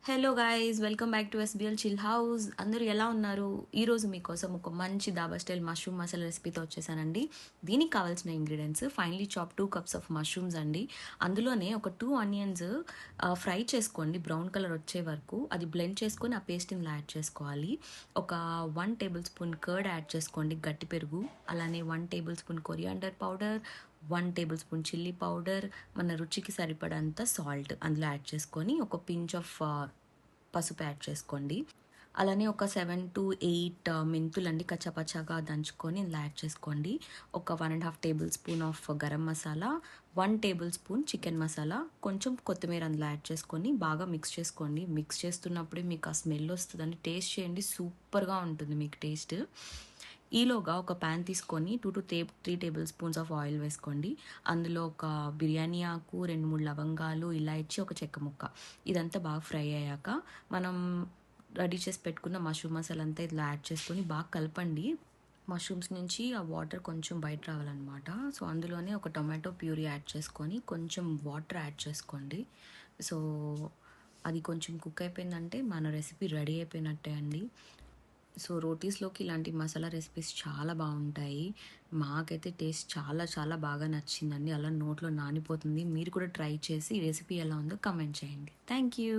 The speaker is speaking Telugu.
Hello guys, welcome back to SBL chill house. అందరూ ఎలా ఉన్నారు? ఈరోజు మీకోసం ఒక మంచి దాబా స్టైల్ మష్రూమ్ మసాలా రెసిపీతో వచ్చేసానండి. దీనికి కావాల్సిన ingredients finally chop 2 cups of mushrooms అండి. అందులోనే ఒక 2 ఆనియన్స్ ఫ్రై చేసుకోండి బ్రౌన్ కలర్ వచ్చే వరకు. అది బ్లెండ్ చేసుకొని ఆ పేస్ట్ ఇందులో యాడ్ చేసుకోవాలి. ఒక 1 టేబుల్ స్పూన్ కర్డ్ యాడ్ చేసుకోండి, గట్టి పెరుగు. అలానే 1 table spoon coriander powder, 1 table spoon chilli powder, మన రుచికి సరిపడంత సాల్ట్ అందులో యాడ్ చేసుకొని ఒక పించ్ ఆఫ్ పసుపు యాడ్ చేసుకోండి. అలానే ఒక 7 to 8 మెంతులండి కచ్చాపచ్చాగా దంచుకొని ఇందులో యాడ్ చేసుకోండి. ఒక 1.5 table spoon of garam masala, 1 table spoon chicken masala, కొంచెం కొత్తిమీర అందులో యాడ్ చేసుకొని బాగా మిక్స్ చేసుకోండి. మిక్స్ చేస్తున్నప్పుడే మీకు ఆ స్మెల్ వస్తుందని టేస్ట్ చేయండి, సూపర్గా ఉంటుంది మీకు టేస్ట్. ఈలోగా ఒక ప్యాన్ తీసుకొని 2 to 3 table spoons of oil వేసుకోండి. అందులో ఒక బిర్యానీ ఆకు, 2-3 లవంగాలు, ఇలాచి, ఒక చెక్క ముక్క, ఇదంతా బాగా ఫ్రై అయ్యాక మనం రెడీ చేసి పెట్టుకున్న మష్రూమ్ మసాలా అంతా ఇట్లా యాడ్ చేసుకొని బాగా కలపండి. మష్రూమ్స్ నుంచి ఆ వాటర్ కొంచెం బయట రావాలన్నమాట. సో అందులోనే ఒక టొమాటో ప్యూరీ యాడ్ చేసుకొని కొంచెం వాటర్ యాడ్ చేసుకోండి. సో అది కొంచెం కుక్ అయిపోయిందంటే మన రెసిపీ రెడీ అయిపోయినట్టే అండి. సో రోటీస్లోకి ఇలాంటి మసాలా రెసిపీస్ చాలా బాగుంటాయి. మాకైతే టేస్ట్ చాలా చాలా బాగా నచ్చిందండి. అలా నోట్లో నానిపోతుంది. మీరు కూడా ట్రై చేసి ఈ రెసిపీ ఎలా ఉందో కమెంట్ చేయండి. Thank you.